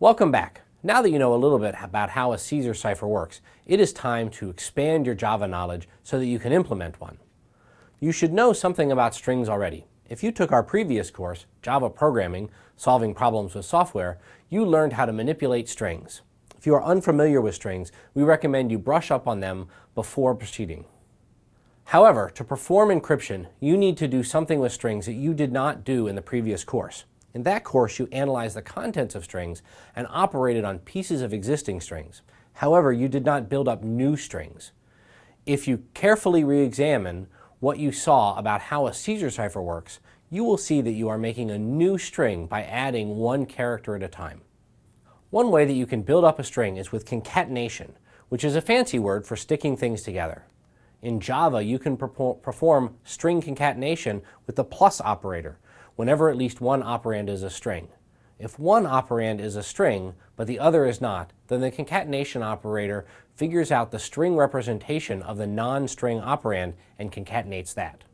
Welcome back. Now that you know a little bit about how a Caesar cipher works, it is time to expand your Java knowledge so that you can implement one. You should know something about strings already. If you took our previous course, Java Programming, Solving Problems with Software, you learned how to manipulate strings. If you are unfamiliar with strings, we recommend you brush up on them before proceeding. However, to perform encryption, you need to do something with strings that you did not do in the previous course. In that course, you analyzed the contents of strings and operated on pieces of existing strings. However, you did not build up new strings. If you carefully re-examine what you saw about how a Caesar cipher works, you will see that you are making a new string by adding one character at a time. One way that you can build up a string is with concatenation, which is a fancy word for sticking things together. In Java, you can perform string concatenation with the plus operator, whenever at least one operand is a string. If one operand is a string, but the other is not, then the concatenation operator figures out the string representation of the non-string operand and concatenates that.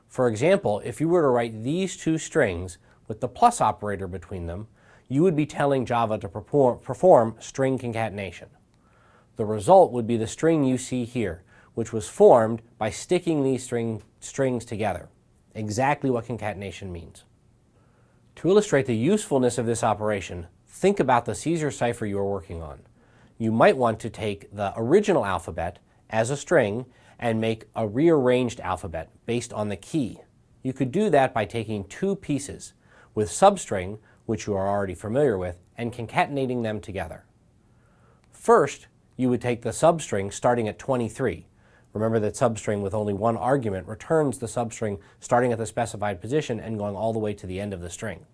For example, if you were to write these two strings with the plus operator between them, you would be telling Java to perform string concatenation. The result would be the string you see here, which was formed by sticking these strings together. Exactly what concatenation means. To illustrate the usefulness of this operation, think about the Caesar cipher you are working on. You might want to take the original alphabet as a string and make a rearranged alphabet based on the key. You could do that by taking two pieces with substring, which you are already familiar with, and concatenating them together. First, you would take the substring starting at 23. Remember that substring with only one argument returns the substring starting at the specified position and going all the way to the end of the string.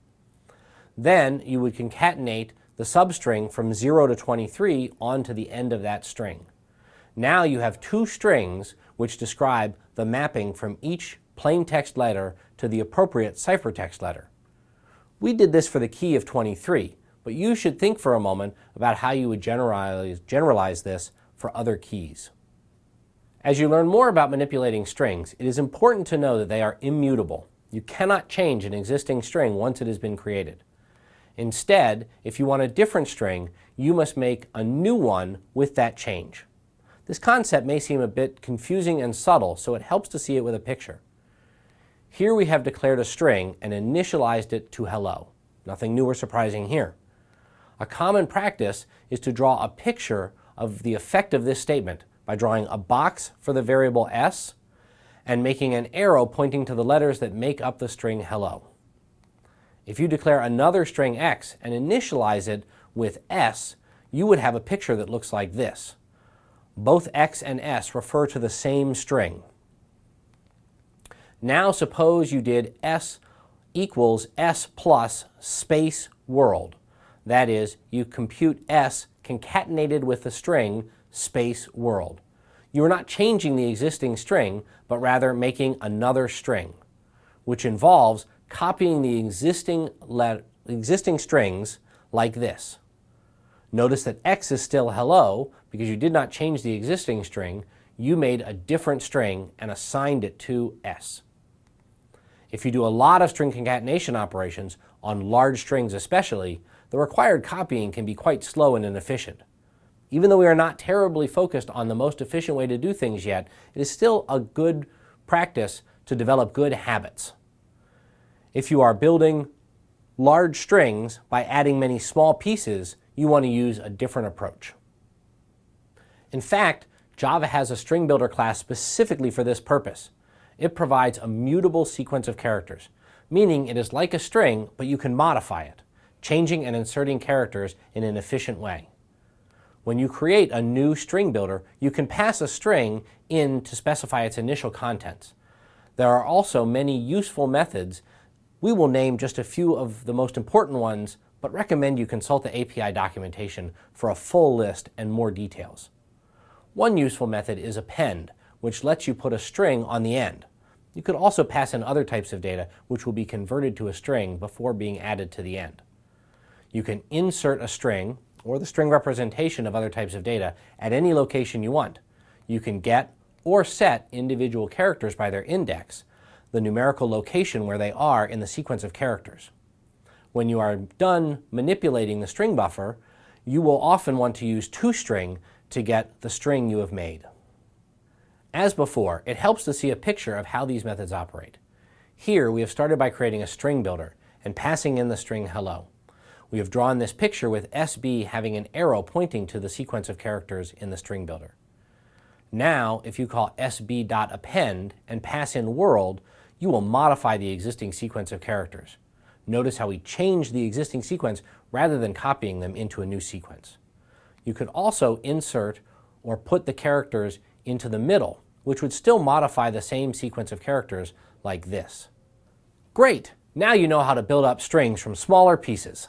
Then you would concatenate the substring from 0 to 23 onto the end of that string. Now you have two strings which describe the mapping from each plain text letter to the appropriate ciphertext letter. We did this for the key of 23, but you should think for a moment about how you would generalize this for other keys. As you learn more about manipulating strings, it is important to know that they are immutable. You cannot change an existing string once it has been created. Instead, if you want a different string, you must make a new one with that change. This concept may seem a bit confusing and subtle, so it helps to see it with a picture. Here we have declared a string and initialized it to hello. Nothing new or surprising here. A common practice is to draw a picture of the effect of this statement by drawing a box for the variable s and making an arrow pointing to the letters that make up the string hello. If you declare another string x and initialize it with s, you would have a picture that looks like this. Both x and s refer to the same string. Now suppose you did s equals s plus space world. That is, you compute s concatenated with the string space world. You are not changing the existing string, but rather making another string, which involves copying the existing strings like this. Notice that x is still hello because you did not change the existing string. You made a different string and assigned it to s. If you do a lot of string concatenation operations, on large strings especially, the required copying can be quite slow and inefficient. Even though we are not terribly focused on the most efficient way to do things yet, it is still a good practice to develop good habits. If you are building large strings by adding many small pieces, you want to use a different approach. In fact, Java has a string builder class specifically for this purpose. It provides a mutable sequence of characters, meaning it is like a string, but you can modify it, changing and inserting characters in an efficient way. When you create a new string builder, you can pass a string in to specify its initial contents. There are also many useful methods. We will name just a few of the most important ones, but recommend you consult the API documentation for a full list and more details. One useful method is append, which lets you put a string on the end. You could also pass in other types of data which will be converted to a string before being added to the end. You can insert a string or the string representation of other types of data at any location you want. You can get or set individual characters by their index, the numerical location where they are in the sequence of characters. When you are done manipulating the string buffer, you will often want to use toString to get the string you have made. As before, it helps to see a picture of how these methods operate. Here, we have started by creating a string builder and passing in the string hello. We have drawn this picture with SB having an arrow pointing to the sequence of characters in the string builder. Now, if you call sb.append and pass in world, you will modify the existing sequence of characters. Notice how we changed the existing sequence rather than copying them into a new sequence. You could also insert or put the characters into the middle, which would still modify the same sequence of characters like this. Great! Now you know how to build up strings from smaller pieces.